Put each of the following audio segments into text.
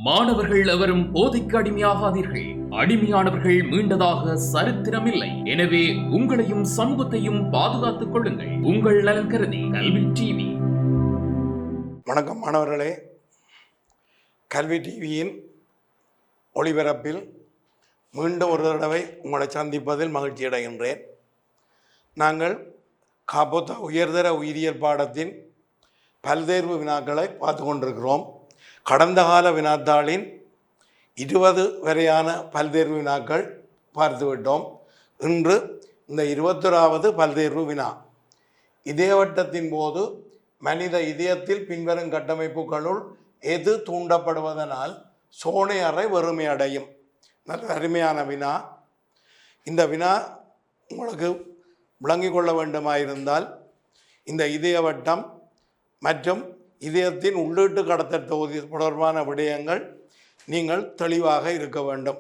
மாணவர்கள் எவரும் போதைக்கு அடிமையாகாதீர்கள். அடிமையானவர்கள் மீண்டதாக சரித்திரமில்லை. எனவே உங்களையும் சமூகத்தையும் பாதுகாத்துக் கொள்ளுங்கள். உங்கள் நலன் கருதி கல்வி டிவி. வணக்கம் மாணவர்களே, கல்வி டிவியின் ஒளிபரப்பில் மீண்டும் ஒரு தடவை உங்களை சந்திப்பதில் மகிழ்ச்சி அடைகின்றேன். நாங்கள் காப்போத்தா உயர்தர உயிரியல் பாடத்தின் பல்தேர்வு வினாக்களை பார்த்து கொண்டிருக்கிறோம். கடந்த கால வினாத்தாளின் 20 வரையான பல்தேர்வு வினாக்கள் பார்த்துவிட்டோம். இன்று இந்த 21வது பல்தேர்வு வினா. இதயவட்டத்தின் போது மனித இதயத்தில் பின்வரும் கட்டமைப்புகளுள் எது தூண்டப்படுவதனால் சோனை அறை வறுமையடையும்? நல்ல அருமையான வினா. இந்த வினா உங்களுக்கு விளங்கிக் கொள்ள வேண்டுமாயிருந்தால் இந்த இதயவட்டம் மற்றும் இதயத்தின் உள்ளீட்டு கடத்தல் தொகுதி தொடர்பான விடயங்கள் நீங்கள் தெளிவாக இருக்க வேண்டும்.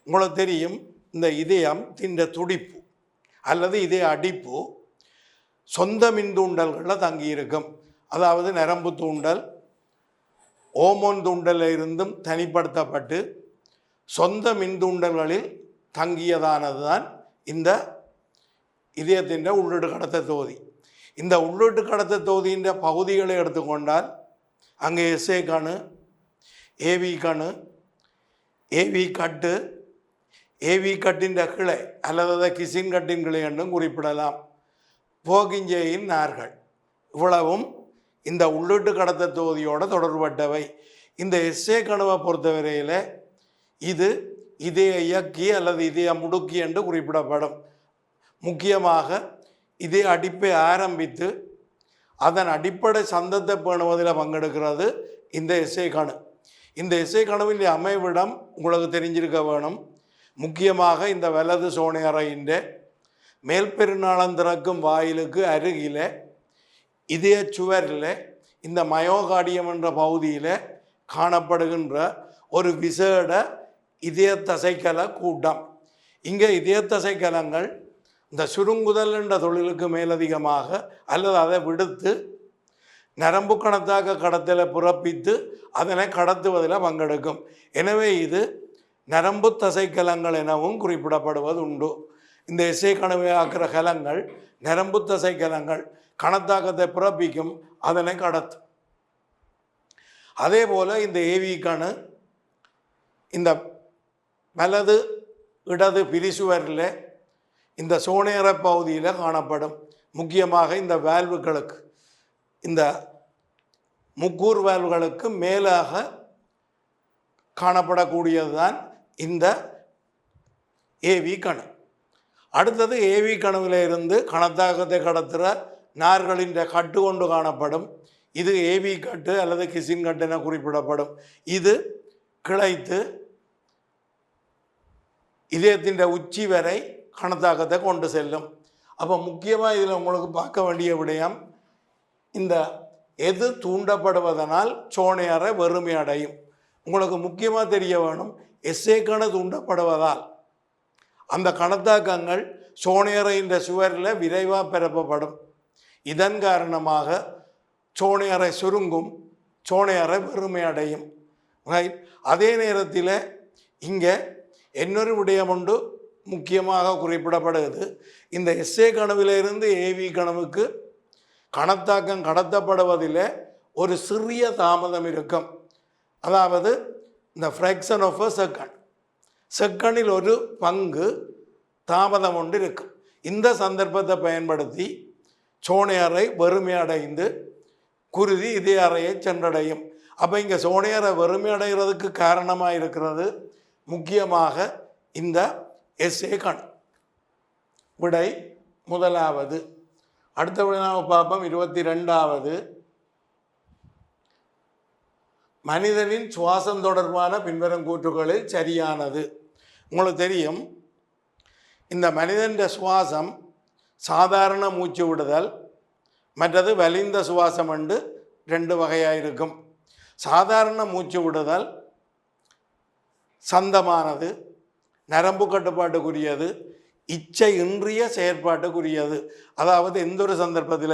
உங்களுக்கு தெரியும், இந்த இதயத்தின் துடிப்பு அல்லது இதய அடிப்பு சொந்த மின்தூண்டல்களில் தங்கியிருக்கும். அதாவது நரம்பு தூண்டல் ஓமோன் தூண்டலில் இருந்தும் தனிப்படுத்தப்பட்டு சொந்த மின்தூண்டல்களில் தங்கியதானது தான் இந்த இதயத்தின் உள்ளீட்டு கடத்தல் தொகுதி. இந்த உள்ளீட்டு கடத்தல் தொகுதியின் பகுதிகளை எடுத்துக்கொண்டால் அங்கே எஸ்ஏ கணு, ஏவி கணு, ஏவி கட்டு, ஏவி கட்டின் கிளை அல்லது கிசின் கட்டின் கிளை என்றும் குறிப்பிடலாம். போகிஞ்சேயின் நார்கள் இவ்வளவும் இந்த உள்ளீட்டு கடத்தல் தொகுதியோடு தொடர்பட்டவை. இந்த எஸ்ஏ கணுவை பொறுத்தவரையில் இது இதய இயக்கி அல்லது இதய முடுக்கி என்று குறிப்பிடப்படும். முக்கியமாக இதய அடிப்பை ஆரம்பித்து அதன் அடிப்படை சந்தத்தை பேணுவதில் பங்கெடுக்கிறது இந்த எஸ்ஏ கணு. இந்த எஸ்ஏ கணுவின் அமைவிடம் உங்களுக்கு தெரிஞ்சிருக்க வேணும். முக்கியமாக இந்த வலது சோனை அறையின் மேல் பெருநாளம் திறக்கும் வாயிலுக்கு அருகில் இதய சுவரில் இந்த மயோகார்டியம் என்ற பகுதியில் காணப்படுகின்ற ஒரு விசேட இதய தசைக்கல கூட்டம். இங்கே இதய தசைக்கலங்கள் இந்த சுருங்குதல் என்ற தொழிலுக்கு மேலதிகமாக அல்லது அதை விடுத்து நரம்பு கணத்தாக கடத்தலை பிறப்பித்து அதனை கடத்துவதில் பங்கெடுக்கும். எனவே இது நரம்பு தசைக்கலங்கள் எனவும் குறிப்பிடப்படுவது உண்டு. இந்த இசை கனவை ஆக்கிற கலங்கள் நரம்பு தசைக்கலங்கள் கணத்தாக்கத்தை பிறப்பிக்கும், அதனை கடத்தும். அதே போல் இந்த ஏவி கணு இந்த வலது இடது பிரிசுவரில் இந்த சோனேர பகுதியில் காணப்படும். முக்கியமாக இந்த வேல்வுகளுக்கு, இந்த முக்கூர் வேல்வுகளுக்கு மேலாக காணப்படக்கூடியது தான் இந்த ஏவி கணு. அடுத்தது ஏவி கணுவில் இருந்து கணத்தாக்கத்தை கடத்துகிற நார்களின் கட்டு கொண்டு காணப்படும். இது ஏவி கட்டு அல்லது கிசின் கட்டு என குறிப்பிடப்படும். இது கிளைத்து இதயத்தின் உச்சி வரை கணத்தாக்கத்தை கொண்டு செல்லும். அப்போ முக்கியமாக இதில் உங்களுக்கு பார்க்க வேண்டிய விடயம், இந்த எது தூண்டப்படுவதனால் சோனை அறை வறுமை அடையும். உங்களுக்கு முக்கியமாக தெரிய வேணும், எஸ்ஏ கணு தூண்டப்படுவதால் அந்த கணத்தாக்கங்கள் சோனை அறையின் சுவரில் விரைவாக பரப்பப்படும். இதன் காரணமாக சோனை அறை சுருங்கும், சோனை அறை வறுமை அடையும். ரைட். அதே நேரத்தில் இங்கே இன்னொரு விடயம் உண்டு, முக்கியமாக குறிப்பிடப்படுகிறது. இந்த எஸ்ஏ கணுவிலிருந்து ஏவி கணுவுக்கு கணத்தாக்கம் கடத்தப்படுவதில் ஒரு சிறிய தாமதம் இருக்கும். அதாவது இந்த ஃப்ராக்ஷன் ஆஃப் அ செகண்ட், செகண்டில் ஒரு பங்கு தாமதம் ஒன்று இருக்கும். இந்த சந்தர்ப்பத்தை பயன்படுத்தி சோனை அறை வறுமை அடைந்து குருதி இதய அறையை சென்றடையும். அப்போ இங்கே சோனை அறை வறுமை அடைகிறதுக்கு காரணமாக இருக்கிறது முக்கியமாக இந்த எஸ்ஏ கணு. விடை முதலாவது. அடுத்த வினாவை பார்ப்போம். 22வது. மனிதனின் சுவாசம் தொடர்பான பின்வரும் கூற்றுகளில் சரியானது. உங்களுக்கு தெரியும், இந்த மனிதன் சுவாசம் சாதாரண மூச்சு விடுதல் மற்றது வலிந்த சுவாசம் என்று 2 வகையாக இருக்கும். சாதாரண மூச்சு விடுதல் சந்தமானது, நரம்பு கட்டுப்பாட்டுக்குரியது, இச்சை இன்றிய செயற்பாட்டுக்குரியது. அதாவது எந்த ஒரு சந்தர்ப்பத்தில்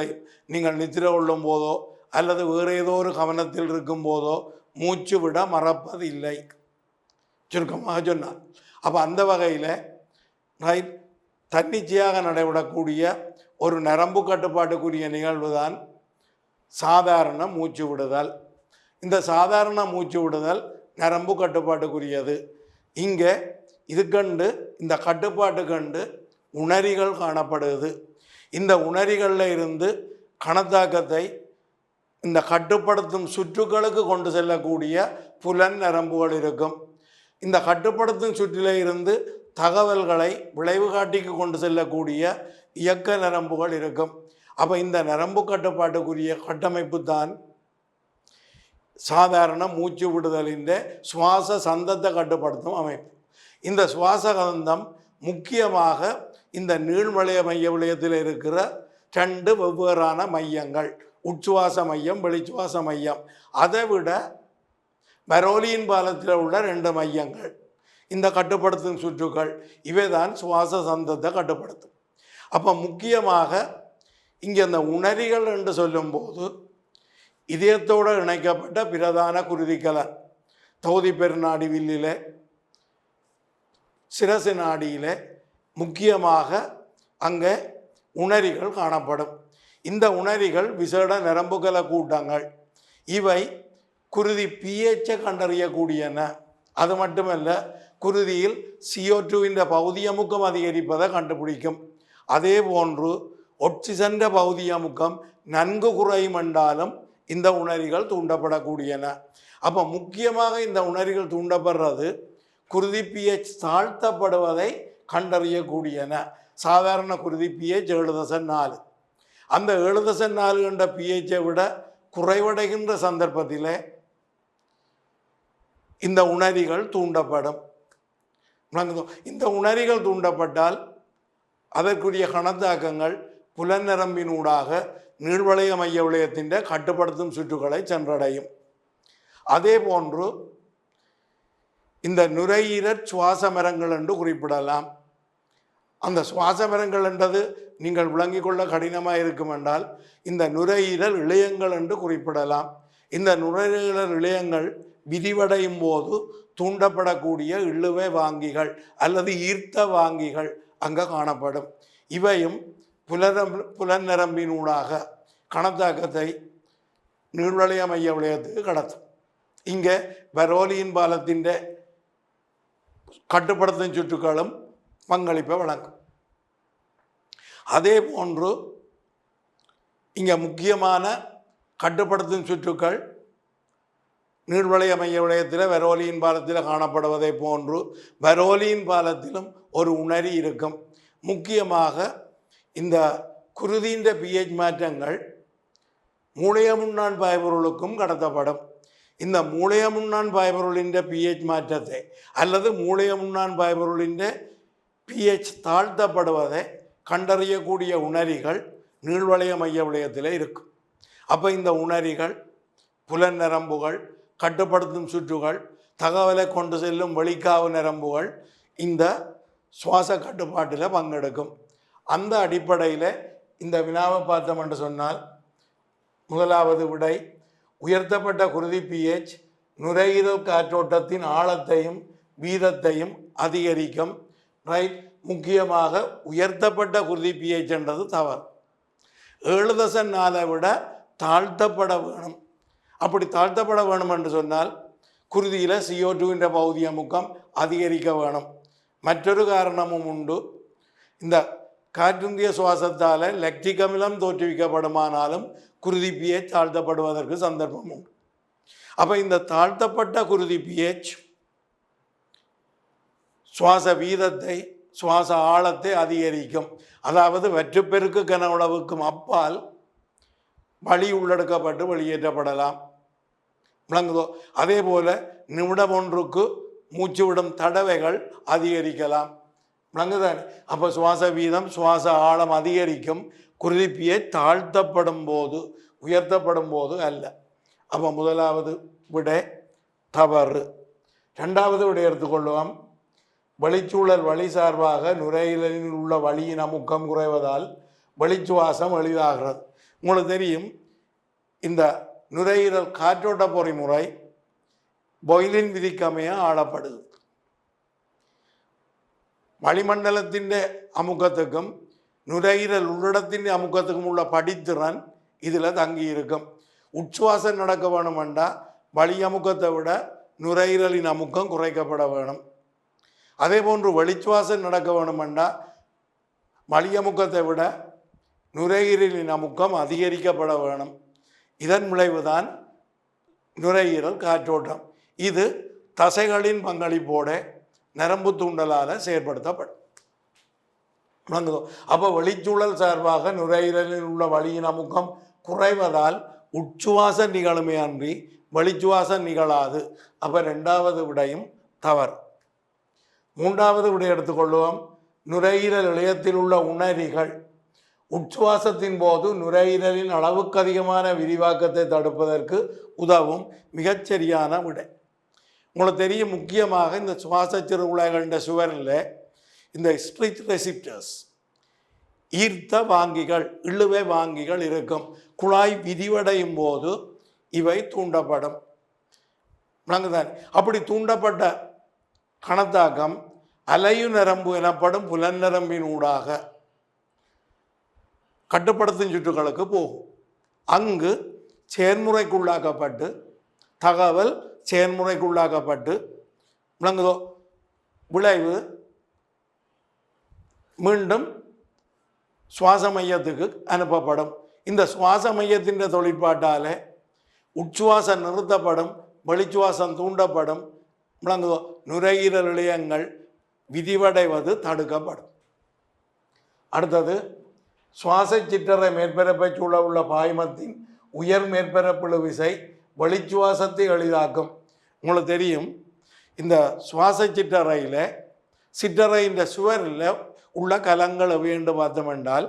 நீங்கள் நித்திரை கொள்ளும் போதோ அல்லது வேறு ஏதோ ஒரு கவனத்தில் இருக்கும் போதோ மூச்சு விட மறப்பதில்லை, சுருக்கமாக சொன்னார். அப்போ அந்த வகையில் ரைட் தன்னிச்சையாக நடைபெறக்கூடிய ஒரு நரம்பு கட்டுப்பாட்டுக்குரிய நிகழ்வு தான் சாதாரண மூச்சு விடுதல். இந்த சாதாரண மூச்சு விடுதல் நரம்பு கட்டுப்பாட்டுக்குரியது. இங்கே இது கண்டு இந்த கட்டுப்பாட்டு கண்டு உணரிகள் காணப்படுது. இந்த உணரிகளில் இருந்து கணத்தாக்கத்தை இந்த கட்டுப்படுத்தும் சுற்றுகளுக்கு கொண்டு செல்லக்கூடிய புலன் நரம்புகள் இருக்கும். இந்த கட்டுப்படுத்தும் சுற்றிலே இருந்து தகவல்களை விளைவு காட்டிக்கு கொண்டு செல்லக்கூடிய இயக்க நரம்புகள் இருக்கும். அப்போ இந்த நரம்பு கட்டுப்பாட்டுக்குரிய கட்டமைப்பு தான் சாதாரண மூச்சு விடுதலின் சுவாச சந்தத்தை கட்டுப்படுத்தும் அமைப்பு. இந்த சுவாச சந்தம் முக்கியமாக இந்த நீள்வளைய மைய விளையத்தில் இருக்கிற 2 வெவ்வேறான மையங்கள், உட்சுவாச மையம், வெளிச்சுவாச மையம். அதை விட பரோலியின் பாலத்தில் உள்ள 2 மையங்கள், இந்த கட்டுப்படுத்தும் சுற்றுகள், இவை தான் சுவாச சந்தத்தை கட்டுப்படுத்தும். அப்போ முக்கியமாக இங்கே அந்த உணரிகள் என்று சொல்லும்போது இதயத்தோடு இணைக்கப்பட்ட பிரதான குருதிக்கலன் தொகுதி பெருநாடி வில்லில் சிரசு நாடியில் முக்கியமாக அங்கே உணரிகள் காணப்படும். இந்த உணரிகள் விசேட நரம்புகல கூட்டங்கள். இவை குருதி pH கண்டறியக்கூடியன. அது மட்டுமல்ல, குருதியில் CO2 பௌதியமுக்கம் அதிகரிப்பதை கண்டுபிடிக்கும். அதே போன்று ஒட்சிசன் பௌதியமுக்கம் நன்கு குறையும் என்றாலும் இந்த உணரிகள் தூண்டப்படக்கூடியன. அப்போ முக்கியமாக இந்த உணரிகள் தூண்டப்படுறது குருதி pH தாழ்த்தப்படுவதை கண்டறியக்கூடியன. சாதாரண குருதி pH 7.4. அந்த 7.4 என்ற pH விட குறைவடைகின்ற சந்தர்ப்பத்தில் இந்த உணரிகள் தூண்டப்படும். இந்த உணரிகள் தூண்டப்பட்டால் அதற்குரிய கணத்தாக்கங்கள் புலநரம்பினூடாக நீள்வளைய மைய விளையத்தின் கட்டுப்படுத்தும் சுற்றுகளை சென்றடையும். அதே போன்று இந்த நுரையீரல் சுவாச மரங்கள் என்று குறிப்பிடலாம். அந்த சுவாச மரங்கள் என்றது நீங்கள் விளங்கிக் கொள்ள கடினமாக இருக்கும் என்றால் இந்த நுரையீரல் இழையங்கள் என்று குறிப்பிடலாம். இந்த நுரையீரல் இழையங்கள் விரிவடையும் போது தூண்டப்படக்கூடிய இழுவை வாங்கிகள் அல்லது ஈர்த்த வாங்கிகள் அங்கே காணப்படும். இவையும் புலநரம்பினூடாக கணத்தாக்கத்தை நீள்வளைய மைய விளையத்துக்கு கடத்தும். இங்கே பரோலியின் பாலத்தின் கட்டுப்படுத்தும் சுற்றுகளும் பங்களிப்பை வழங்கும். அதே போன்று இங்கே முக்கியமான கட்டுப்படுத்தும் சுற்றுக்கள் நீள்வளைய மைய விளையத்தில் பரோலியின் பாலத்தில் காணப்படுவதை போன்று பரோலியின் பாலத்திலும் ஒரு உணரி இருக்கும். முக்கியமாக இந்த குருதியின் pH மாற்றங்கள் மூளைய முன்னான் பாய்பொருளுக்கும் கடத்தப்படும். இந்த மூளைய முன்னான் பாய்பொருளின் pH மாற்றத்தை அல்லது மூளைய முன்னான் பாய்பொருளின் pH தாழ்த்தப்படுவதை கண்டறியக்கூடிய உணரிகள் நீள்வளைய மைய விளையத்தில் இருக்கும். அப்போ இந்த உணரிகள் புலன் நரம்புகள், கட்டுப்படுத்தும் சுற்றுகள், தகவலை கொண்டு செல்லும் வெளிக்காவு நரம்புகள் இந்த சுவாச கட்டுப்பாட்டில் பங்கெடுக்கும். அந்த அடிப்படையில் இந்த வினாவை பார்த்தோம் என்று சொன்னால் முதலாவது விடை உயர்த்தப்பட்ட குருதி pH நுரையீரல் காற்றோட்டத்தின் ஆழத்தையும் வீதத்தையும் அதிகரிக்கும். ரைட். முக்கியமாக உயர்த்தப்பட்ட குருதி pH என்றது தவறு. 7.4 விட தாழ்த்தப்பட வேணும். அப்படி தாழ்த்தப்பட வேணும் என்று சொன்னால் குருதியில் CO2 பௌதியமுக்கம் அதிகரிக்க வேணும். மற்றொரு காரணமும் உண்டு. இந்த காற்றுந்திய சுவாசத்தால் லெக்டிக் அமிலம் தோற்றுவிக்கப்படுமானாலும் குருதி pH தாழ்த்தப்படுவதற்கு சந்தர்ப்பம் உண்டு. அப்போ இந்த தாழ்த்தப்பட்ட குருதி pH சுவாச வீதத்தை சுவாச ஆழத்தை அதிகரிக்கும். அதாவது வெற்றுப்பெருக்கு கனவுளவுக்கும் அப்பால் வழி உள்ளெடுக்கப்பட்டு வெளியேற்றப்படலாம். விளங்குதோ? அதே போல நிமிடம் ஒன்றுக்கு மூச்சு விடும் தடவைகள் அதிகரிக்கலாம். விளங்குதானே? அப்போ சுவாச வீதம் சுவாச ஆழம் அதிகரிக்கும். குருதி pH தாழ்த்தப்படும் போது, உயர்த்தப்படும் போது அல்ல. அப்போ முதலாவது விடை தவறு. ரெண்டாவது விடை எடுத்துக்கொள்வோம். வெளிச்சூழல் வழி சார்பாக நுரையீரலில் உள்ள வலியின் அமுக்கம் குறைவதால் வெளிச்சுவாசம் எளிதாகிறது. உங்களுக்கு தெரியும், இந்த நுரையீரல் காற்றோட்ட பொறிமுறை ബോയ്ലിൻ വിധിക്കമയ ആളപ്പെടുது. വളിമണ്ഡലത്തിൻ്റെ അമുഖത്തുക്കും നുരൈരൽ ഉള്ളിടത്തിൻ്റെ അമുഖത്തുക്കുമുള്ള படித்திறன் இதில் தங்கியிருக்கும். உச்சுவாசம் நடக்க வேணுமெண்டா வளி அமுக்கத்தை விட நுரையீரலின் அமுக்கம் குறைக்கப்பட வேணும். அதே போன்று வெளிச்சுவாசம் நடக்க வேணுமெண்டா வளி அமுக்கத்தை விட நுரையீரலின் அமுக்கம் அதிகரிக்கப்பட வேணும். இதன் விளைவுதான் நுரையீரல் காற்றோட்டம். இது தசைகளின் பங்களிப்போட நரம்பு தூண்டலால் செயற்படுத்தப்படும். அப்போ வெளிச்சூழல் சார்பாக நுரையீரலில் உள்ள வலியின் அமுக்கம் குறைவதால் உச்சுவாசம் நிகழுமே அன்றி வெளிச்சுவாசம் நிகழாது. அப்போ ரெண்டாவது விடையும் தவறு. மூன்றாவது விடை எடுத்துக்கொள்வோம். நுரையீரல் இழையத்தில் உள்ள உணரிகள் உச்சுவாசத்தின் போது நுரையீரலின் அளவுக்கு அதிகமான விரிவாக்கத்தை தடுப்பதற்கு உதவும் மிகச்சரியான விடை. உங்களுக்கு தெரியும், முக்கியமாக இந்த சுவாச சிறுகுழாய்களின் சுவரில் இந்த ஸ்ட்ரிச் ரெசிப்டர்ஸ் ஈர்த்த வாங்கிகள் இழுவை வாங்கிகள் இருக்கும். குழாய் விரிவடையும் போது இவை தூண்டப்படும். விளங்குதான்? அப்படி தூண்டப்பட்ட கணத்தாக்கம் அலையு நரம்பு எனப்படும் புலன் நரம்பின் ஊடாக கட்டுப்படுத்தும் சுற்றுகளுக்கு போகும். அங்கு செயல்முறைக்குள்ளாக்கப்பட்டு தகவல் செயல்முறைக்குள்ளாக்கப்பட்டு விளங்குதோ விளைவு மீண்டும் சுவாச மையத்துக்கு அனுப்பப்படும். இந்த சுவாச மையத்தின் தொழிற்பாட்டால் உச்சுவாசம் நிறுத்தப்படும், வெளிச்சுவாசம் தூண்டப்படும். விளங்குதோ நுரையீரல் இழையங்கள் விரிவடைவது தடுக்கப்படும். அடுத்தது சுவாச சிற்றறை மேற்பரப்பை சூழ உள்ள பாய்மத்தின் உயர் மேற்பரப்பு விசை வெளிச்சுவாசத்தை எளிதாக்கும். உங்களுக்கு தெரியும், இந்த சுவாச சிற்றறையில் சிற்றறையின் சுவரில் உள்ள கலங்கள் எவையென்று பார்த்தோம் என்றால்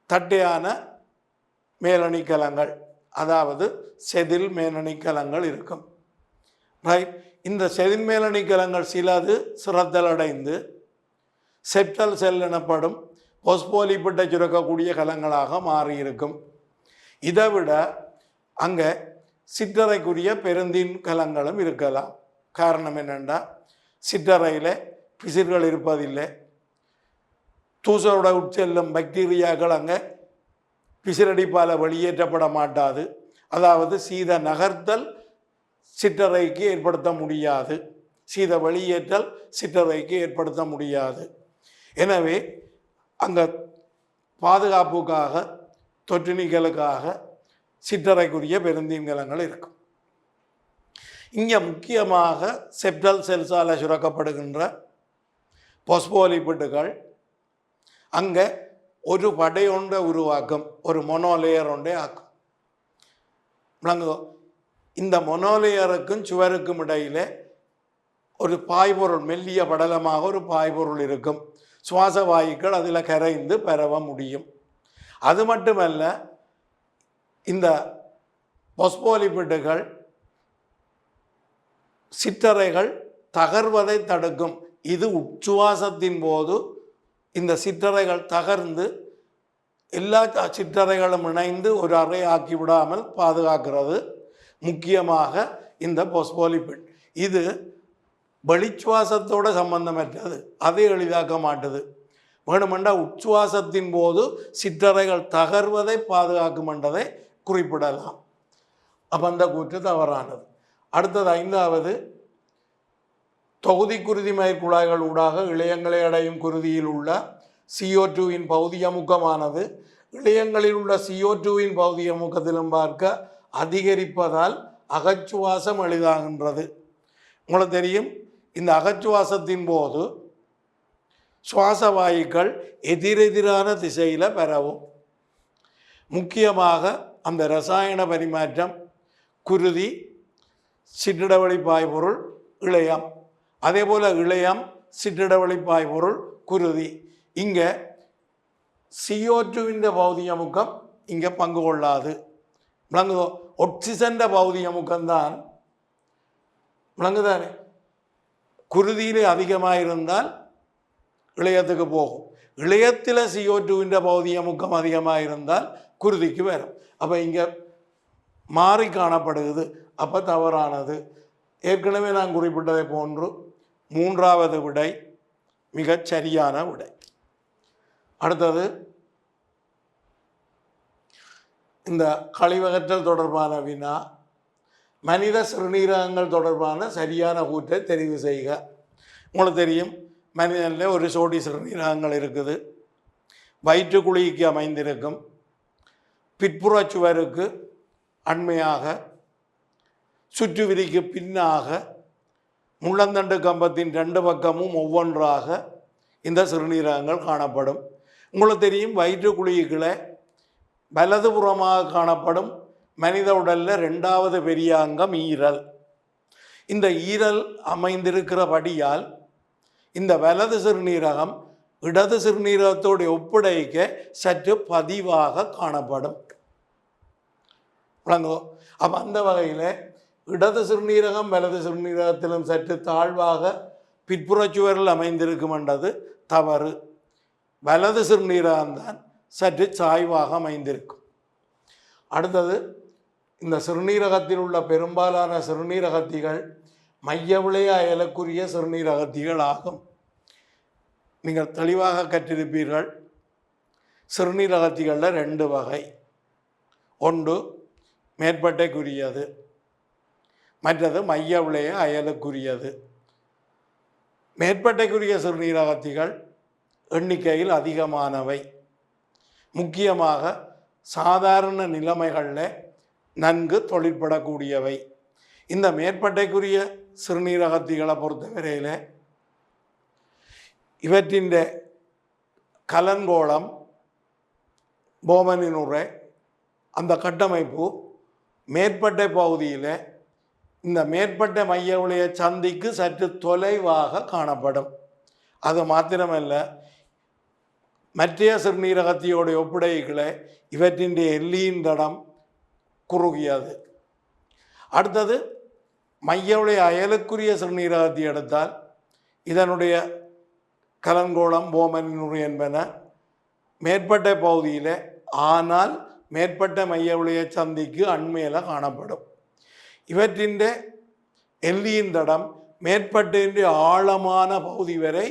தட்டையான மேலணி கலங்கள், அதாவது செதில் மேலணி கலங்கள் இருக்கும். ரைட். இந்த செதில் மேலணி கலங்கள் சிலது சிறத்தல் அடைந்து செப்டல் செல் எனப்படும் பொஸ்போலிப்பிட்ட சுரக்கக்கூடிய கலங்களாக மாறியிருக்கும். இதை விட அங்கே சிற்றறைக்குரிய பெருந்தின் கலங்களும் இருக்கலாம். காரணம் என்னென்னா சிற்றறையில் பிசிர்கள் இருப்பதில்லை. தூசோட உட்செல்லும் பாக்டீரியாக்கள் அங்கே பிசிரடிப்பால் வெளியேற்றப்பட மாட்டாது. அதாவது சீத நகர்த்தல் சிற்றறைக்கு ஏற்படுத்த முடியாது, சீத வெளியேற்றல் சிற்றறைக்கு ஏற்படுத்த முடியாது. எனவே அங்கே பாதுகாப்புக்காக தொற்று நீக்கலுக்காக சிற்றறைக்குரிய பெருந்தீன்கலங்கள் இருக்கும். இங்கே முக்கியமாக செப்டல் செல்ஸால் சுரக்கப்படுகின்ற பொஸ்போலிப்பிட்டுகள் அங்கே ஒரு படை ஒன்றை உருவாக்கும், ஒரு மொனோலேயர் ஒன்றை ஆக்கும். விளங்குதோ? இந்த மொனோலேயருக்கும் சுவருக்கும் இடையிலே ஒரு பாய்பொருள், மெல்லிய படலமாக ஒரு பாய்பொருள் இருக்கும். சுவாச வாயுக்கள் அதில் கரைந்து பரவ முடியும். அது மட்டுமல்ல, இந்த பொஸ்போலிப்பிட்டுகள் சிற்றறைகள் தகர்வதை தடுக்கும். இது உச்சுவாசத்தின் போது இந்த சிற்றறைகள் தகர்ந்து எல்லா சிற்றறைகளும் இணைந்து ஒரு அறை ஆக்கி விடாமல் பாதுகாக்கிறது. முக்கியமாக இந்த பொஸ்போலிப்பிட் இது வெளிச்சுவாசத்தோடு சம்பந்தமற்றது, அதை எளிதாக்க மாட்டுது. வேணுமெண்டா உச்சுவாசத்தின் போது சிற்றறைகள் தகர்வதை பாதுகாக்கும் என்றதை குறிப்பிடலாம். அப்போ அந்த கூற்று தவறானது. அடுத்தது ஐந்தாவது, தொகுதி குருதி மயிர் குழாய்கள் ஊடாக இழையங்களை அடையும் குருதியில் உள்ள CO2வின் பௌதியமுக்கமானது இழையங்களில் உள்ள CO2வின் பௌதியமுக்கத்திலும் பார்க்க அதிகரிப்பதால் அகச்சுவாசம் எளிதாகின்றது. உங்களுக்கு தெரியும், இந்த அகச்சுவாசத்தின் போது சுவாச வாயுக்கள் எதிரெதிரான திசையில் பரவும். முக்கியமாக அந்த இரசாயன பரிமாற்றம் குருதி, சிற்றிடவழி பாய்பொருள், இழையம். அதே போல் இழையம், சிற்றிடவழி பாய்பொருள், குருதி. இங்கே CO2வின் பௌதியமுக்கம் இங்கே பங்கு கொள்ளாது. விளங்குதோ? ஒக்சிஜன் பௌதியமுக்கம்தான் விளங்குதானே. குருதியில் அதிகமாக இருந்தால் இழையத்துக்கு போகும். இழையத்தில் CO2வின் பௌதியமுக்கம் அதிகமாக இருந்தால் குருதிக்கு வரும். அப்போ இங்கே மாறி காணப்படுகிறது. அப்போ தவறானது. ஏற்கனவே நான் குறிப்பிட்டதை போன்று மூன்றாவது விடை மிகச் சரியான விடை. அடுத்தது இந்த கழிவகற்றல் தொடர்பான வினா. மனித சிறுநீரகங்கள் தொடர்பான சரியான கூற்றை தெரிவு செய்க. உங்களுக்கு தெரியும், மனிதனில் ஒரு சோடி சிறுநீரகங்கள் இருக்குது. வயிற்றுக்குழிக்கு அமைந்திருக்கும், பிற்புறச் சுவருக்கு அண்மையாக, சுற்றுவிரிக்கு பின்னாக, முள்ளந்தண்டு கம்பத்தின் 2 பக்கமும் ஒவ்வொன்றாக இந்த சிறுநீரகங்கள் காணப்படும். உங்களுக்கு தெரியும், வயிற்றுக்குழிகளை வலதுபுறமாக காணப்படும் மனித உடலில் 2வது பெரிய அங்கம் ஈரல். இந்த ஈரல் அமைந்திருக்கிறபடியால் இந்த வலது சிறுநீரகம் இடது சிறுநீரகத்தோடு ஒப்படைக்க சற்று பதிவாக காணப்படும். விளங்கோ? அப்போ அந்த வகையில் இடது சிறுநீரகம் வலது சிறுநீரகத்திலும் சற்று தாழ்வாக பிற்புறச்சுவரில் அமைந்திருக்கும் என்றது தவறு. வலது சிறுநீரகம்தான் சற்று சாய்வாக அமைந்திருக்கும். அடுத்தது, இந்த சிறுநீரகத்தில் உள்ள பெரும்பாலான சிறுநீரகத்திகள் மையவிளைய அயலுக்குரிய சிறுநீரகத்திகள் ஆகும். நீங்கள் தெளிவாக கற்றிருப்பீர்கள், சிறுநீரகத்திகளில் 2 வகை. ஒன்று மேற்பட்டைக்குரியது, மற்றது மையவிளைய அயலுக்குரியது. மேற்பட்டைக்குரிய சிறுநீரகத்திகள் எண்ணிக்கையில் அதிகமானவை. முக்கியமாக சாதாரண நிலைமைகளில் நன்கு தொழிற்படக்கூடியவை. இந்த மேற்பட்டைக்குரிய சிறுநீரகத்திகளை பொறுத்தவரையில் இவற்றின் கலன்கோளம், போமனினுரை, அந்த கட்டமைப்பு மேற்பட்டை பகுதியில் இந்த மேற்பட்ட மைய விளைய சந்திக்கு சற்று தொலைவாக காணப்படும். அது மாத்திரமல்ல, மற்ற சிறுநீரகத்தியோடைய ஒப்படைகளை இவற்றின் எல்லியின் தடம் குறுகியது. அடுத்தது, மையவுடைய அயலுக்குரிய சிறுநீரகத்தை எடுத்தால் இதனுடைய கலன்கோளம், போமனினுரை என்பன மேற்பட்ட பகுதியில், ஆனால் மேற்பட்ட மையவுடைய சந்திக்கு அண்மையில் காணப்படும். இவற்றின் எல்லியின் தடம் மேற்பட்ட ஆழமான பகுதி வரை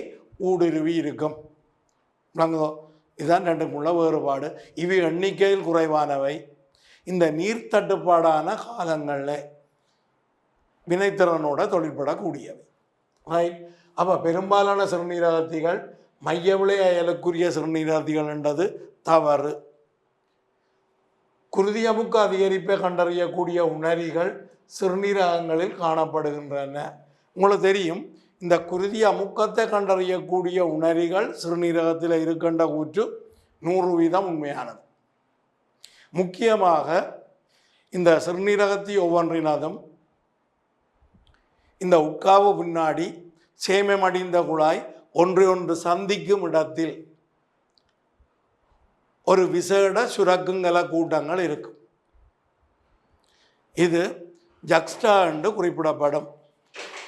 ஊடுருவி இருக்கும். இதுதான் 2க்குள்ள வேறுபாடு. இவை எண்ணிக்கையில் குறைவானவை. இந்த நீர் தட்டுப்பாடான காலங்களில் வினைத்திறனோட தொழிற்படக்கூடியவை. ரைட். அப்போ பெரும்பாலான சிறுநீரகத்திகள் மையவிளைய அயலுக்குரிய சிறுநீரகத்திகள் என்றது தவறு. குருதி அமுக்க அதிகரிப்பை கண்டறியக்கூடிய உணரிகள் சிறுநீரகங்களில் காணப்படுகின்றன. உங்களுக்கு தெரியும், இந்த குருதி அமுக்கத்தை கண்டறியக்கூடிய உணரிகள் சிறுநீரகத்தில் இருக்கின்ற கூற்று 100% உண்மையானது. முக்கியமாக இந்த சிறுநீரகத்தை ஒவ்வொன்றினதும் இந்த உட்காவு பின்னாடி சேமமடிந்த குழாய் ஒன்று சந்திக்கும் இடத்தில் ஒரு விசேட சுரக்குங்கல கூட்டங்கள் இருக்கும். இது ஜக்ஸ்டா என்று குறிப்பிடப்படும்.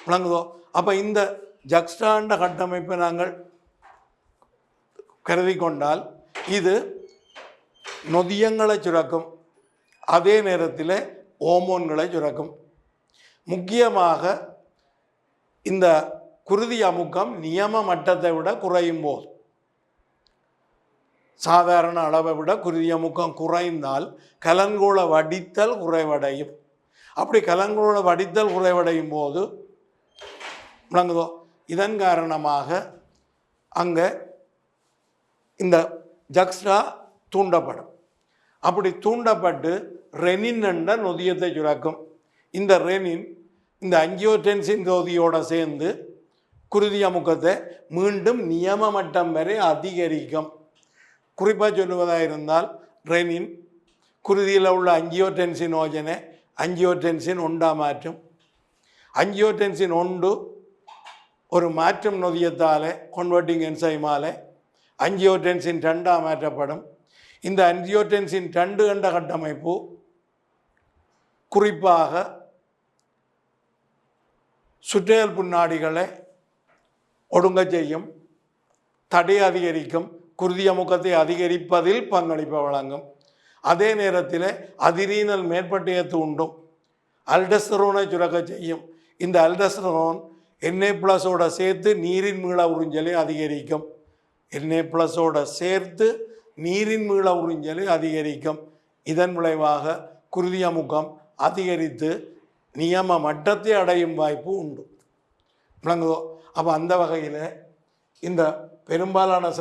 விளங்குதோ? அப்போ இந்த ஜக்ஸ்டாண்ட கட்டமைப்பை நாங்கள் கருதி கொண்டால் இது நொதியங்களை சுரக்கும், அதே நேரத்தில் ஹோமோன்களை சுரக்கும். முக்கியமாக இந்த குருதி அமுக்கம் நியம மட்டத்தை விட குறையும் போது, சாதாரண அளவை விட குருதி அமுக்கம் குறைந்தால் கலன்கோள வடித்தல் குறைவடையும். அப்படி கலன்கோள வடித்தல் குறைவடையும் போது விளங்குதோ, இதன் காரணமாக அங்கே இந்த ஜக்ஸ்டா தூண்டப்படும். அப்படி தூண்டப்பட்டு ரெனின் என்ற நொதியத்தை சுரக்கும். இந்த ரெனின் இந்த அஞ்சியோடென்சின் தொகுதியோடு சேர்ந்து குருதி அமுக்கத்தை மீண்டும் நியம மட்டம் வரை அதிகரிக்கும். குறிப்பாக சொல்லுவதாக இருந்தால், ரெனின் குருதியில் உள்ள அஞ்சியோடென்சினோஜனை அஞ்சியோடென்சின் 1 மாற்றும். அஞ்சியோடென்சின் 1 ஒரு மாற்றும் நொதியத்தால் கன்வெர்ட்டிங் என்சைமால் அஞ்சியோடென்சின் 2 மாற்றப்படும். இந்த அஞ்சியோடென்சின் 2 என்ற கட்டமைப்பு குறிப்பாக சுற்றேல் புண்ணாடிகளை ஒடுங்க செய்யும், தடை அதிகரிக்கும், குருதி அமுக்கத்தை அதிகரிப்பதில் பங்களிப்பு வழங்கும். அதே நேரத்தில் அதிரீனல் மேற்பட்டையை தூண்டும். அல்டஸ்டரோனை சுரக்க செய்யும். இந்த அல்டஸ்டரோன் Na+ஓட சேர்த்து நீரின் மீள உறிஞ்சலை அதிகரிக்கும். Na+ஓட சேர்த்து நீரின் மீள உறிஞ்சலை அதிகரிக்கும். இதன் விளைவாக குருதி அமுக்கம் அதிகரித்து நியம மட்டத்தை அடையும் வாய்ப்பு உண்டு. விளங்குதோ? அப்போ அந்த வகையில் இந்த பெரும்பாலான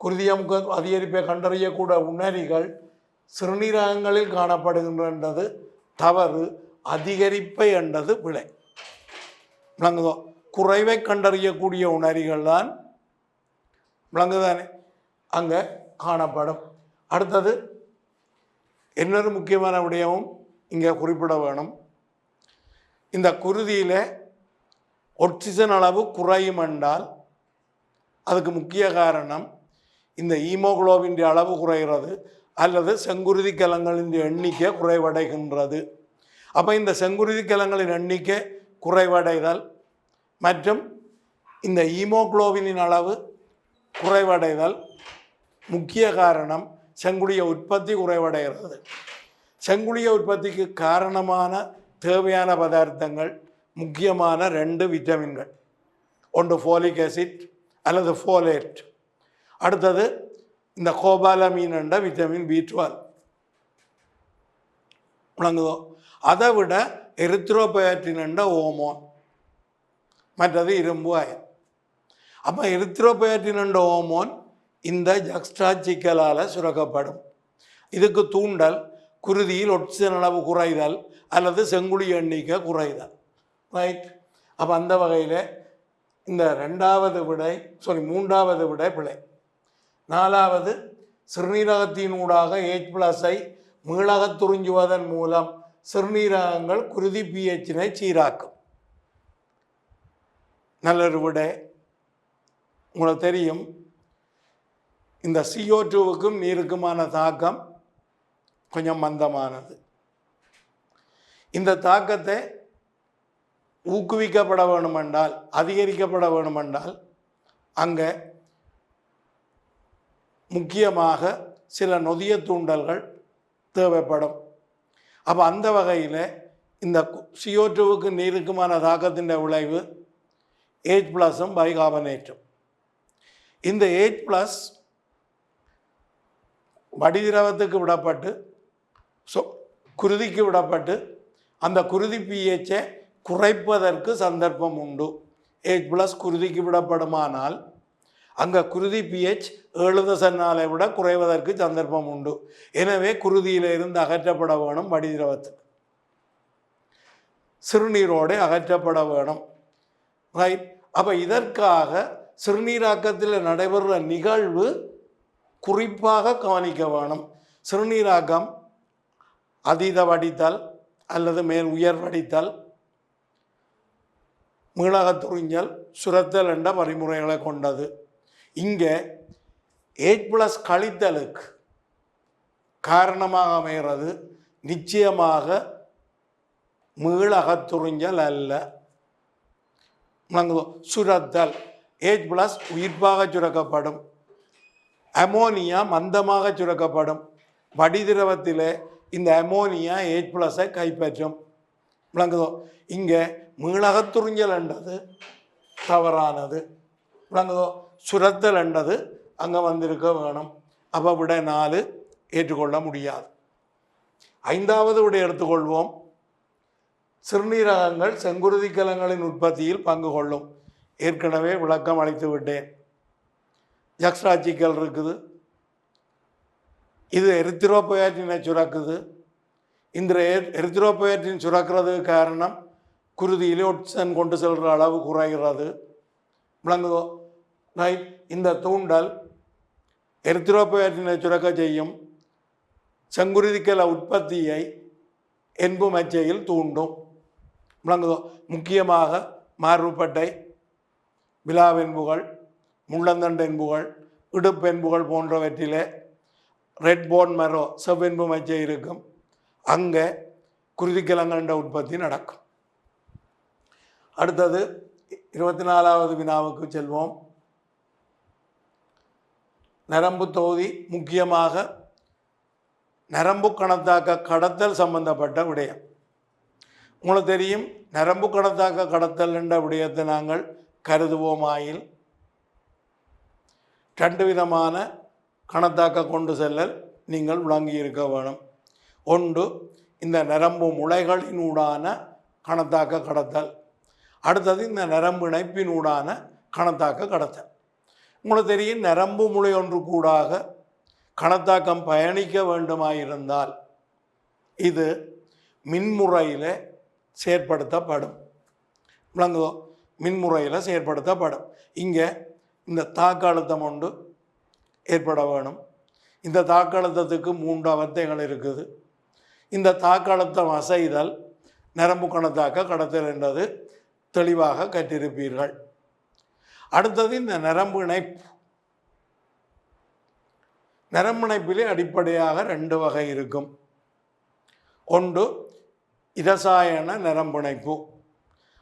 குருதி அமுக்கம் அதிகரிப்பை கண்டறியக்கூட உணரிகள் சிறுநீரகங்களில் காணப்படுகின்றது தவறு, அதிகரிப்பை என்றது பிழை. விளங்குதோ? குறைவை கண்டறியக்கூடிய உணரிகள் தான் விளங்குதானே அங்கே காணப்படும். அடுத்தது இன்னொரு முக்கியமான விடயமும் இங்கே குறிப்பிட வேணும். இந்த குருதியில் ஆக்சிஜன் அளவு குறையும் என்றால் அதுக்கு முக்கிய காரணம் இந்த ஈமோகுளோபின் அளவு குறைகிறது அல்லது செங்குருதி கலங்களின் எண்ணிக்கை குறைவடைகின்றது. அப்போ இந்த செங்குருதி கலங்களின் எண்ணிக்கை குறைவடைதல் மற்றும் இந்த ஈமோகுளோபினின் அளவு குறைவடைதல் முக்கிய காரணம் செங்குடிய உற்பத்தி குறைவடைகிறது. செங்குடிய உற்பத்திக்கு காரணமான தேவையான பதார்த்தங்கள் முக்கியமான 2 விட்டமின்கள். ஒன்று ஃபோலிக் ஆசிட் அல்லது ஃபோலேட், அடுத்தது இந்த கோபாலமீன் என்ற விட்டமின் B12. விளங்குதோ? அதை விட எரித்ரோபோயட்டின் என்ற ஹோமோன், மற்றது இரும்பு அயன். அப்போ எரித்ரோபோயட்டின் என்ற ஹோமோன் இந்த ஜக்ஸ்ட்ராச்சிக்கலால் சுரக்கப்படும். இதுக்கு தூண்டல் குருதியில் ஆக்சிஜன் அளவு குறைதல் அல்லது செங்குழி எண்ணிக்கை குறைதல். ரைட். அப்போ அந்த வகையில் இந்த 3வது விடை பிழை. 4வது சிறுநீரகத்தினூடாக H+ஐ மீளகத் துறிஞ்சுவதன் மூலம் சிறுநீரகங்கள் குருதி pH-னை சீராக்கும். நல்லொரு விடை. உங்களுக்கு தெரியும் இந்த CO2வுக்கும் நீருக்குமான தாக்கம் கொஞ்சம் மந்தமானது. இந்த தாக்கத்தை ஊக்குவிக்கப்பட வேணுமென்றால், அதிகரிக்கப்பட வேணுமென்றால் அங்கே முக்கியமாக சில நொதிய தூண்டல்கள் தேவைப்படும். அப்போ அந்த வகையில் இந்த CO2வுக்கு நீருக்குமான தாக்கத்தின் விளைவு H+ம் பைகார்பனேட்டும். இந்த H+ வடிதிரவத்துக்கு விடப்பட்டு குருதிக்கு விடப்பட்டு அந்த குருதி pH-ஐ குறைப்பதற்கு சந்தர்ப்பம் உண்டு. H+ குருதிக்கு விடப்படுமானால் அங்கே குருதி pH 7 விட குறைவதற்கு சந்தர்ப்பம் உண்டு. எனவே குருதியிலிருந்து அகற்றப்பட வேணும், வடிதிரவத்துக்கு சிறுநீரோடு அகற்றப்பட வேணும். ரைட். அப்போ இதற்காக சிறுநீராக்கத்தில் நடைபெறுற நிகழ்வு குறிப்பாக கவனிக்க வேணும். சிறுநீராக்கம் அதீத வடித்தல் அல்லது மேல் உயர் வடித்தல், மீளகத்துறிஞ்சல், சுரத்தல் என்ற வழிமுறைகளை கொண்டது. இங்கே H+ கழித்தலுக்கு காரணமாக அமைகிறது நிச்சயமாக மீளகத்துறிஞ்சல் அல்ல. சுரத்தல். H+ உயிர்ப்பாக சுரக்கப்படும், அமோனியா மந்தமாக சுரக்கப்படும். வடிதிரவத்திலே இந்த அமோனியா H+ஐ கைப்பற்றும். விளங்குதோ? இங்கே மீளகத்துறிஞ்சல் என்றது தவறானது. விளங்குதோ? சுரத்தல் என்றது அங்கே வந்திருக்க வேணும். அப்போ விட 4 ஏற்றுக்கொள்ள முடியாது. 5வது விட எடுத்துக்கொள்வோம். சிறுநீரகங்கள் செங்குருதி கலங்களின் உற்பத்தியில் பங்கு கொள்ளும். ஏற்கனவே விளக்கம் அளித்து விட்டேன். ஜக்ஸ்ட்ராச்சிக்கல் இருக்குது, இது எரித்ரோபோயட்டினை சுரக்குது. இந்த எரித்ரோபோயட்டின் சுரக்கிறதுக்கு காரணம் குருதியில் ஆக்சிஜன் கொண்டு செல்கிற அளவு குறைகிறது. விளங்குதோ? ரைட். இந்த தூண்டல் எரித்ரோபோயட்டினை சுரக்க செய்யும். செங்குருதிக்கல உற்பத்தியை என்பு மச்சையில் தூண்டும். விளங்குதோ? முக்கியமாக மார்புப்பட்டை, விலாவென்புகள், முள்ளந்தண்டு என்புகள், இடுப்பென்புகள் போன்றவற்றிலே ரெட் போன் மரோ செவ்வென்பு மச்சை இருக்கும். அங்கே குருதிக்கலங்கண்ட உற்பத்தி நடக்கும். அடுத்தது 24வது வினாவுக்கு செல்வோம். நரம்பு தொகுதி, முக்கியமாக நரம்பு கணத்தாக்க கடத்தல் சம்பந்தப்பட்ட விடயம். உங்களுக்கு தெரியும், நரம்பு கடத்தாக்க கடத்தல் என்ற விடயத்தை நாங்கள் கருதுவோமாயில் 2 விதமான கணத்தாக்க கொண்டு செல்லல் நீங்கள் விளங்கி இருக்க வேணும். ஒன்று இந்த நரம்பு முளைகளினூடான கணத்தாக்க கடத்தல், அடுத்தது இந்த நரம்பு இணைப்பினூடான கணத்தாக்க கடத்தல். உங்களுக்கு தெரியும், நரம்பு முளை ஒன்று கூடாக கணத்தாக்கம் பயணிக்க வேண்டுமாயிருந்தால் இது மின்முறையில் செயற்படுத்தப்படும். விளங்குதோ? மின்முறையில் செயற்படுத்தப்படும். இங்கே இந்த தாக்க அழுத்தம் ஒன்று ஏற்பட வேணும். இந்த தாக்க அழுத்தத்துக்கு 3 அவத்தைகள் இருக்குது. இந்த தாக்க அழுத்தம் அசைதல் நரம்பு கணத்தாக்க கடத்தல் என்றது தெளிவாக கற்றிருப்பீர்கள். அடுத்தது இந்த நரம்பு இணைப்பு. நரம்பு இணைப்பிலே அடிப்படையாக 2 வகை இருக்கும். ஒன்று இரசாயன நரம்பிணைப்பு,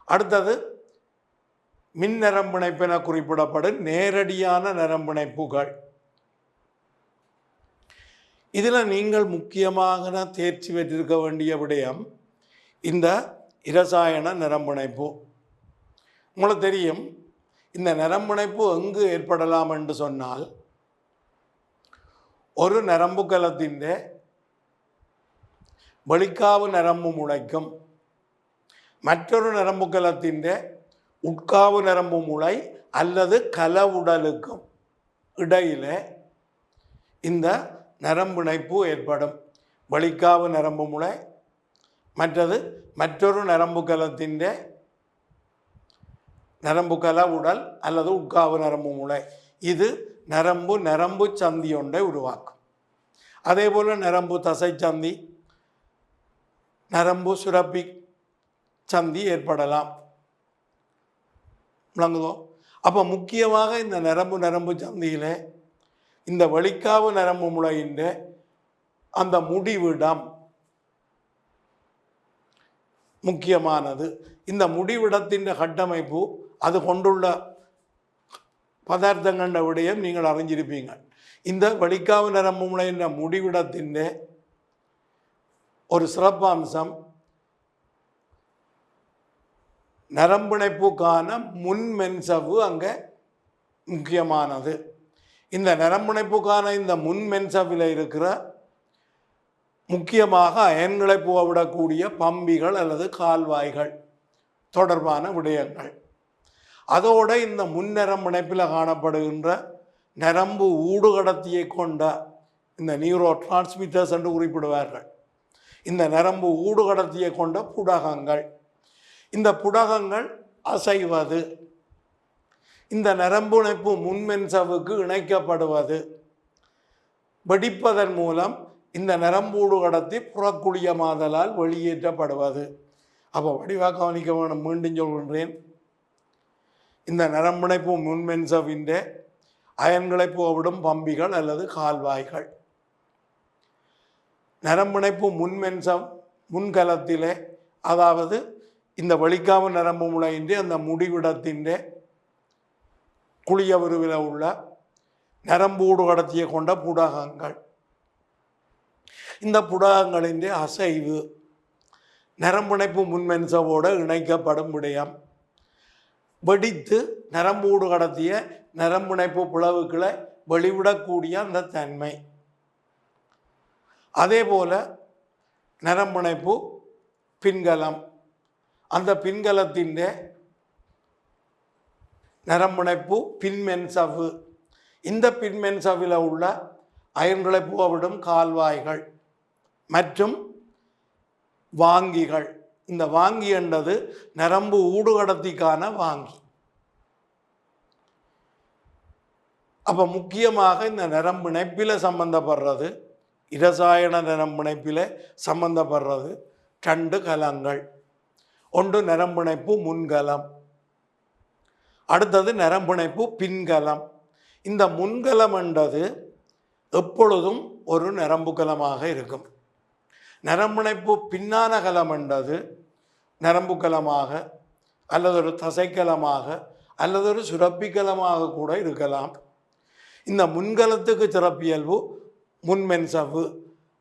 அடுத்தது மின் நரம்பிணைப்பு என குறிப்பிடப்படும் நேரடியான நரம்பிணைப்புகள். இதில் நீங்கள் முக்கியமாக தேர்ச்சி பெற்றிருக்க வேண்டிய விடயம் இந்த இரசாயன நரம்பிணைப்பு. உங்களுக்கு தெரியும், இந்த நரம்பிணைப்பு எங்கு ஏற்படலாம் என்று சொன்னால், ஒரு நரம்பு கலத்தின் வெளிக்காவு நரம்பு முளைக்கும் மற்றொரு நரம்பு கலத்தின் உட்காவு நரம்பு முளை அல்லது கலவுடலுக்கும் இடையிலே இந்த நரம்பிணைப்பு ஏற்படும். வெளிக்காவு நரம்பு முளை மற்றொரு நரம்பு கலத்தின் நரம்பு கலவுடல் அல்லது உட்காவு நரம்பு முளை. இது நரம்பு சந்தி ஒன்றை உருவாக்கும். அதே போல் நரம்பு தசை சந்தி, நரம்பு சுரப்பி சந்தி ஏற்படலாம். விளங்குதோ? அப்போ முக்கியமாக இந்த நரம்பு சந்தியில் இந்த வெளிக்காவு நரம்பு முளையின் அந்த முடிவிடம் முக்கியமானது. இந்த முடிவிடத்தின் கட்டமைப்பு, அது கொண்டுள்ள பதார்த்தங்கள விடயம் நீங்கள் அறிஞ்சிருப்பீங்க. இந்த வெளிக்காவு நரம்பு முளையின் முடிவிடத்தின் ஒரு சிறப்பம்சம் நரம்பிணைப்புக்கான முன்மென்சவ்வு அங்கே முக்கியமானது. இந்த நரம்பிணைப்புக்கான இந்த முன்மென்சவ்வில் இருக்கிற முக்கியமாக அயன்களை போவிடக்கூடிய பம்பிகள் அல்லது கால்வாய்கள் தொடர்பான விடயங்கள். அதோடு இந்த முன்னரம்பிணைப்பில் காணப்படுகின்ற நரம்பு ஊடுகடத்தியை கொண்ட இந்த நியூரோ டிரான்ஸ்மிட்டர்ஸ் என்று குறிப்பிடுவார்கள். இந்த நரம்பு ஊடுகடத்தியை கொண்ட புடகங்கள், இந்த புடகங்கள் அசைவது, இந்த நரம்பு இணைப்பு முன்மென்சவுக்கு இணைக்கப்படுவது, வெடிப்பதன் மூலம் இந்த நரம்பூடு கடத்தி புறக்குழியமாதலால் வெளியேற்றப்படுவது. அப்போ வடிவாக கவனிக்க வேணும். மீண்டும் சொல்கின்றேன், இந்த நரம்பிணைப்பு முன்மென்சவின் அயன்களை போவிடும் பம்பிகள் அல்லது கால்வாய்கள், நரம்பிணைப்பு முன்கலத்திலே, அதாவது இந்த வெளிக்காவு நரம்பு முளையின்றி அந்த முடிவிடத்தின் குளிய உருவில் உள்ள நரம்பூடு கடத்தியை கொண்ட புடகங்கள். இந்த புடகங்களின் அசைவு நரம்பிணைப்பு முன்மென்சவோடு இணைக்கப்படும் விடயம். வெடித்து நரம்பூடு கடத்திய நரம்பிணைப்பு பிளவுகளை வெளிவிடக்கூடிய அந்த தன்மை. அதே போல நரம்பிணைப்பு பின்கலம், அந்த பின்கலத்தின் நரம்பிணைப்பு பின்மென்சவ்வு, இந்த பின்மென்சவ்வில் உள்ள அயன்களை போவிடும் கால்வாய்கள் மற்றும் வாங்கிகள். இந்த வாங்கி என்றது நரம்பு ஊடுகடத்திக்கான வாங்கி. அப்போ முக்கியமாக இந்த நரம்பு இணைப்பில் சம்பந்தப்படுறது, இரசாயன நரம்பு இணைப்பில் சம்பந்தப்படுறது 2 கலங்கள். ஒன்று நரம்பிணைப்பு முன்கலம், அடுத்தது நரம்பிணைப்பு பின்கலம். இந்த முன்கலம் என்றது எப்பொழுதும் ஒரு நரம்பு கலமாக இருக்கும். நரம்பிணைப்பு பின்னான கலம் என்றது நரம்பு கலமாக அல்லது ஒரு தசைக்கலமாக அல்லது ஒரு சுரப்பிக்கலமாக கூட இருக்கலாம். இந்த முன்கலத்துக்கு சிறப்பியல்பு முன்மென்சவ்வு,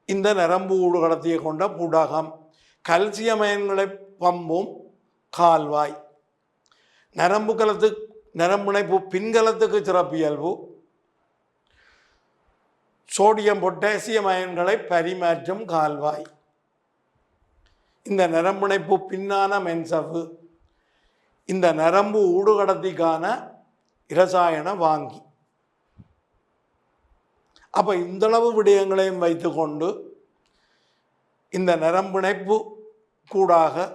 இந்த நரம்பு ஊடுகடத்தியை கொண்ட புடகம், கல்சியம் அயன்களை பம்பும் கால்வாய். நரம்புணைப்பு பின்கலத்துக்கு சிறப்பியல்பு சோடியம் பொட்டாசியம் அயன்களை பரிமாற்றும் கால்வாய். இந்த நரம்புணைப்பு பின்னான மென்சவ்வு இந்த நரம்பு ஊடுகடத்திக்கான இரசாயன வாங்கி. அப்போ இந்தளவு விடயங்களையும் வைத்துக்கொண்டு இந்த நரம்பிணைப்பு கூடாக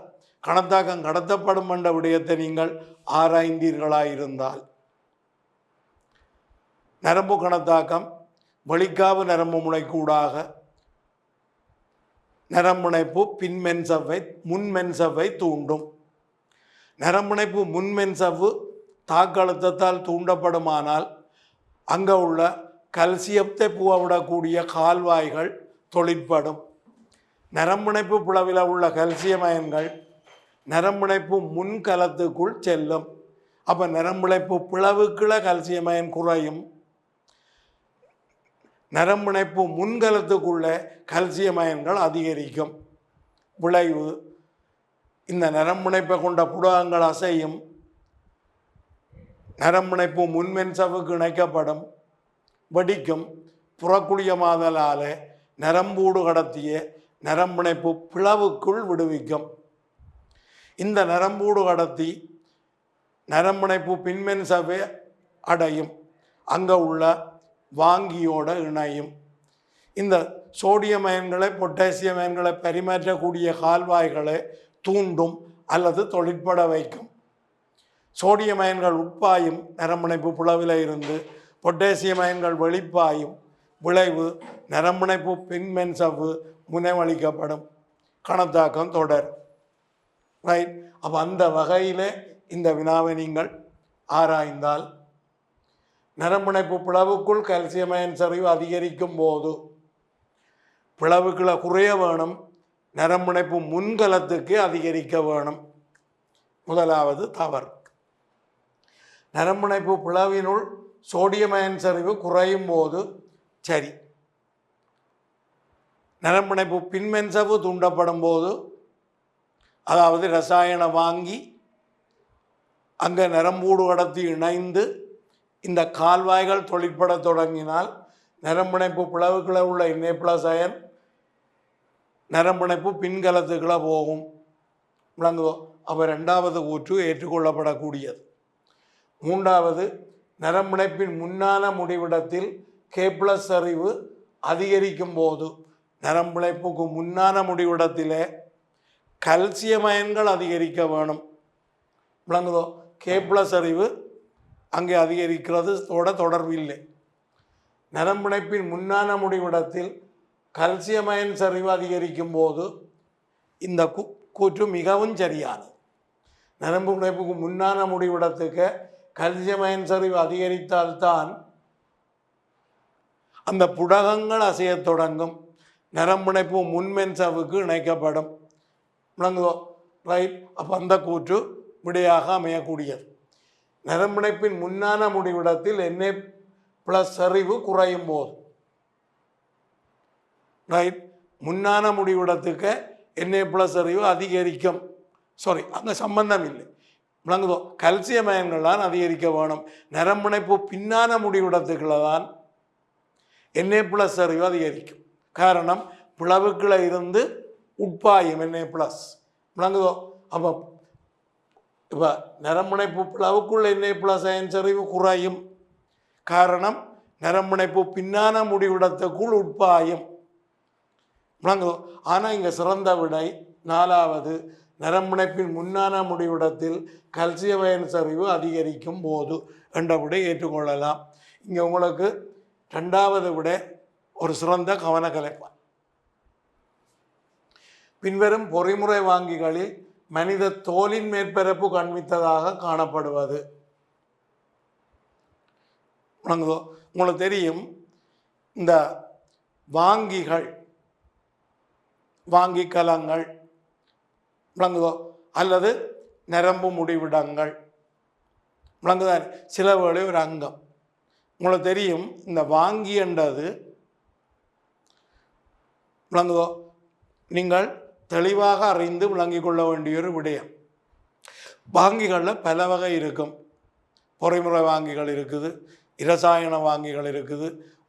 கணத்தாக்கம் கடத்தப்படும் என்ற விடயத்தை நீங்கள் ஆராய்ந்தீர்களாயிருந்தால் நரம்பு கணத்தாக்கம் வெளிக்காவு நரம்பு முனைக்கூடாக நரம்பிணைப்பு பின்மென்சவ்வை முன்மென்சவ்வை தூண்டும். நரம்பிணைப்பு முன்மென்சவ்வு தாக்கழுத்தத்தால் தூண்டப்படுமானால் அங்கே உள்ள கல்சியத்தை புகவிடக்கூடிய கால்வாய்கள் தொழிற்படும். நரம்பிணைப்பு பிளவில் உள்ள கல்சியம் அயன்கள் நரம்பிணைப்பு முன்கலத்துக்குள் செல்லும். அப்போ நரம்பிணைப்பு பிளவுக்குள்ள கல்சியம் அயன் குறையும். நரம்பிணைப்பு முன்கலத்துக்குள்ள கல்சியம் அயன்கள் அதிகரிக்கும். விளைவு இந்த நரம்பிணைப்பை கொண்ட புடகங்கள் அசையும். நரம்பிணைப்பு முன்மென்சவுக்கு இணைக்கப்படும், வெடிக்கும். புறக்குழியமாதலால் நரம்பூடு கடத்திய நரம்பிணைப்பு பிளவுக்குள் விடுவிக்கும். இந்த நரம்பூடு கடத்தி நரம்பிணைப்பு பின்மென்சவை அடையும், அங்கே உள்ள வாங்கியோடு இணையும். இந்த சோடியம் அயன்களை பொட்டாசியம் அயன்களை பரிமாற்றக்கூடிய கால்வாய்களை தூண்டும் அல்லது தொழிற்பட வைக்கும். சோடியம் அயன்கள் உட்பாயும் நரம்பிணைப்பு பிளவில் இருந்து பொட்டாசியம் அயன்கள் வெளிப்பாயும். விளைவு நரம்பிணைப்பு பின்மென்சவ்வு முனைவளிக்கப்படும், கணத்தாக்கம் தொடர். ரைட். அப்போ அந்த வகையில் இந்த வினாவை நீங்கள் ஆராய்ந்தால் நரம்பிணைப்பு பிளவுக்குள் கல்சியம் அயன் சரிவு அதிகரிக்கும் போது பிளவுகளை குறைய வேணும், நரம்பிணைப்பு முன்கலத்துக்கு அதிகரிக்க வேணும். முதலாவது தவறு. நரம்பிணைப்பு பிளவினுள் சோடியம் அயன் சரிவு குறையும் போது சரி. நரம்பிணைப்பு பின்மென்சவு தூண்டப்படும் போது, அதாவது ரசாயன வாங்கி அங்கே நரம்பூடு கடத்தி இணைந்து இந்த கால்வாய்கள் தொழிற்பட தொடங்கினால் நரம்பிணைப்பு பிளவுக்குள்ள உள்ள Na+ அயன் நரம்பிணைப்பு பின்கலத்துக்குள்ள போகும். விளங்குதோ? அப்போ ரெண்டாவது கூற்று ஏற்றுக்கொள்ளப்படக்கூடியது. மூன்றாவது, நரம்பிணைப்பின் முன்னான முடிவிடத்தில் K+ சரிவு அதிகரிக்கும் போது நரம்பிணைப்புக்கு முன்னான முடிவிடத்திலே கல்சியம் அயன்கள் அதிகரிக்க வேணும். விளங்குதோ? K+ சரிவு அங்கே அதிகரிக்கிறது தொடர்பில்லை. நரம்பிணைப்பின் முன்னான முடிவிடத்தில் கல்சியம் அயன் சரிவு அதிகரிக்கும் போது இந்த கூற்று மிகவும் சரியானது. நரம்பு பிணைப்புக்கு முன்னான முடிவிடத்துக்கு கல்சியம் அயன் சரிவு அதிகரித்தால்தான் அந்த புடகங்கள் அசைய தொடங்கும், நரம்பிணைப்பு முன்மென்சவுக்கு இணைக்கப்படும். விளங்குதோ? ரைட். அப்போ அந்த கூற்று விடையாக அமையக்கூடியது. நரம்பிணைப்பின் முன்னான முடிவிடத்தில் Na+ சரிவு குறையும் போது, ரைட், முன்னான முடிவிடத்துக்கு Na+ சரிவு அதிகரிக்கும். அங்கே சம்பந்தம் இல்லை. விளங்குதோ? கல்சியம் அயன்கள் தான் அதிகரிக்க வேணும். நரம்பிணைப்பு பின்னான முடிவிடத்துக்குள்ள தான் Na+ சரிவு அதிகரிக்கும். காரணம், பிளவுக்குள்ள இருந்து உட்பாயும் Na+. விளங்குதோ? அப்போ இப்போ நரம்பிணைப்பு பிளவுக்குள்ள Na+ அயன் சரிவு குறையும். காரணம், நரம்பிணைப்பு பின்னான முடிவிடத்துக்குள் உட்பாயும். விளங்குதோ? ஆனால் இங்கே சிறந்த விடை நாலாவது, நரம்பிணைப்பின் முன்னான முடிவிடத்தில் கல்சியம் அயன் சரிவு அதிகரிக்கும் போது என்ற விடை ஏற்றுக்கொள்ளலாம். இங்கே உங்களுக்கு ரெண்டாவது விடை ஒரு சிறந்த கவனக்கலைப்பான். பின்வரும் பொறிமுறை வாங்கிகளில் மனித தோலின் மேற்பரப்பு கண்மித்ததாக காணப்படுவது. உங்களுக்கு தெரியும், இந்த வாங்கிகள், வாங்கி கலங்கள், விளங்குதோ, அல்லது நரம்பு முடிவிடங்கள், விளங்குதான், சில வேளை ஒரு அங்கம். உங்களுக்கு தெரியும், இந்த வாங்கி என்றது விளங்குதோ, நீங்கள் தெளிவாக அறிந்து விளங்கிக் கொள்ள வேண்டிய ஒரு விடயம். வாங்கிகளில் பல வகை இருக்கும். பொறிமுறை வாங்கிகள் இருக்குது, இரசாயன வாங்கிகள் இருக்குது,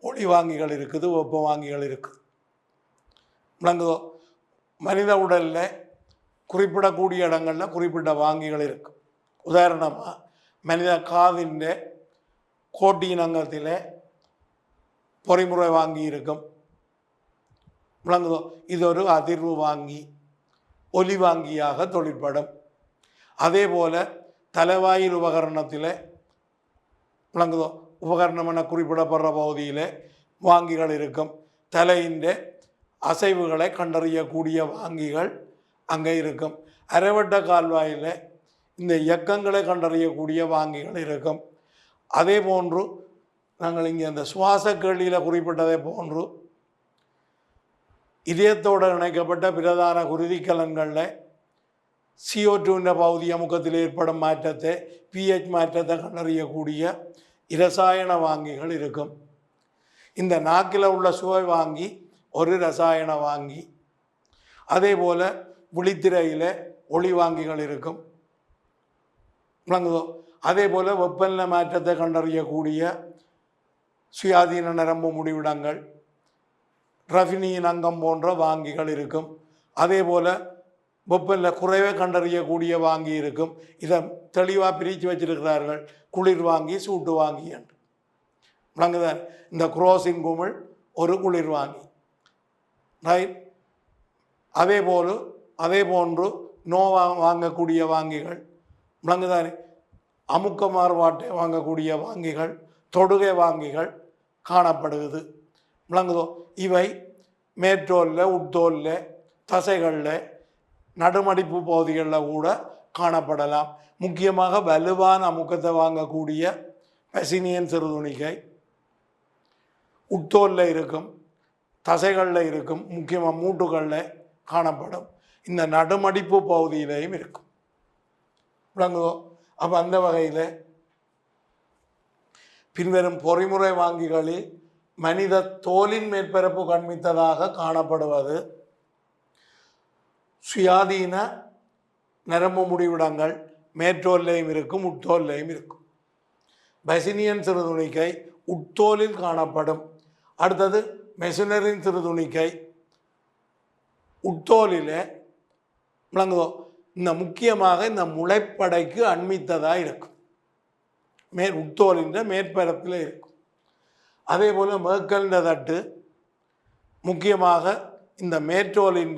ஒளி வாங்கிகள் இருக்குது, வெப்ப வாங்கிகள் இருக்குது. விளங்குதோ? மனித உடலில் குறிப்பிடக்கூடிய இடங்களில் குறிப்பிட்ட வாங்கிகள் இருக்கும். உதாரணமாக மனித காதின் கோட்டியினங்கத்தில் பொறிமுறை வாங்கி இருக்கும். விளங்குதோ? இது ஒரு அதிர்வு வாங்கி, ஒலி வாங்கியாக தொழிற்படும். அதே போல் தலைவாயில் உபகரணத்தில் விளங்குதோ, உபகரணம் என குறிப்பிடப்படுற பகுதியில் வாங்கிகள் இருக்கும். தலையின் அசைவுகளை கண்டறியக்கூடிய வாங்கிகள் அங்கே இருக்கும். அரைவட்ட கால்வாயில் இந்த இயக்கங்களை கண்டறியக்கூடிய வாங்கிகள் இருக்கும். அதே போன்று நாங்கள் இங்கே அந்த சுவாச கேள்வியில் குறிப்பிட்டதை போன்று இதயத்தோடு இணைக்கப்பட்ட பிரதான குருதிக்கலன்களில் CO2 பகுதி அமுக்கத்தில் ஏற்படும் மாற்றத்தை, pH மாற்றத்தை கண்டறியக்கூடிய இரசாயன வாங்கிகள் இருக்கும். இந்த நாக்கில் உள்ள சுவை வாங்கி ஒரு ரசாயன வாங்கி. அதே போல் விழித்திரையில் ஒளி வாங்கிகள் இருக்கும். விளங்குதோ? அதே போல் வெப்பநிலை மாற்றத்தை கண்டறியக்கூடிய சுயாதீன நரம்பு முடிவிடங்கள், ரஃபினியின் அங்கம் போன்ற வாங்கிகள் இருக்கும். அதே போல் வெப்பநிலை குறைவை கண்டறியக்கூடிய வாங்கி இருக்கும். இதை தெளிவாக பிரித்து வச்சிருக்கிறார்கள், குளிர் வாங்கி சூட்டு வாங்கி என்று. விளங்குதான்? இந்த குரோசின் குமிழ் ஒரு குளிர் வாங்கி, ரைட். அதே போன்று நோவா வாங்கக்கூடிய வாங்கிகள், விளங்குதானே, அமுக்க மாறுபாட்டை வாங்கக்கூடிய வாங்கிகள், தொடுகை வாங்கிகள் காணப்படுகிறது. விளங்குதோ? இவை மேற்றோலில், உட்தோலில், தசைகளில், நடுமடிப்பு பகுதிகளில் கூட காணப்படலாம். முக்கியமாக வலுவான அமுக்கத்தை வாங்கக்கூடிய பெசினியன் சிறுதுணிக்கை உட்தோலில் இருக்கும், தசைகளில் இருக்கும், முக்கியமாக மூட்டுகளில் காணப்படும். இந்த நடுமடிப்பு பகுதியிலையும் இருக்கும். விளங்குதோ? அப்போ அந்த வகையில் பின்வரும் பொறிமுறை வாங்கிகளில் மனித தோலின் மேற்பரப்பு கண்மித்ததாக காணப்படுவது சுயாதீன நரம்பு முடிவிடங்கள் மேற்றோல்லையும் இருக்கும், உட்தோல்லையும் இருக்கும். பெசினியன் சிறுதுணிக்கை உட்தோலில் காணப்படும். அடுத்தது மெசுனரின் சிறுதுணிக்கை உட்தோலில். விளங்குதோ? இந்த முக்கியமாக இந்த முளைப்படைக்கு அண்மித்ததாக இருக்கும், உட்தோலின் மேற்பரப்பில் இருக்கும். அதே போல் மேற்கண்ட தட்டு முக்கியமாக இந்த மேற்றோலின்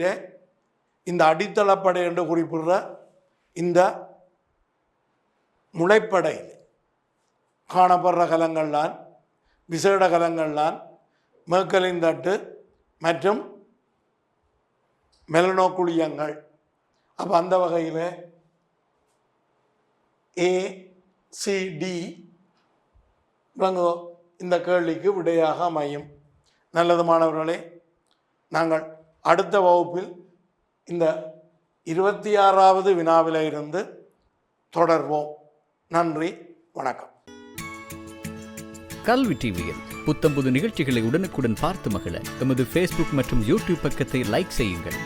இந்த அடித்தளப்படை என்று குறிப்பிடுற இந்த முளைப்படையில் காணப்படுற கலங்கள்தான், விசேட கலங்கள்தான் மேற்கலின் தட்டு மற்றும் மெலனோக்குழியங்கள். அப்போ அந்த வகையில் ACD விளங்குதோ? இந்த கேள்விக்கு விடையாக அமையும். நல்லது மாணவர்களே, நாங்கள் அடுத்த வகுப்பில் இந்த 26வது வினாவில இருந்து தொடர்வோம். நன்றி, வணக்கம். கல்வி டிவியில் புத்தம்புது நிகழ்ச்சிகளை உடனுக்குடன் பார்த்து மகிழ எமது Facebook மற்றும் YouTube பக்கத்தை லைக் செய்யுங்கள்.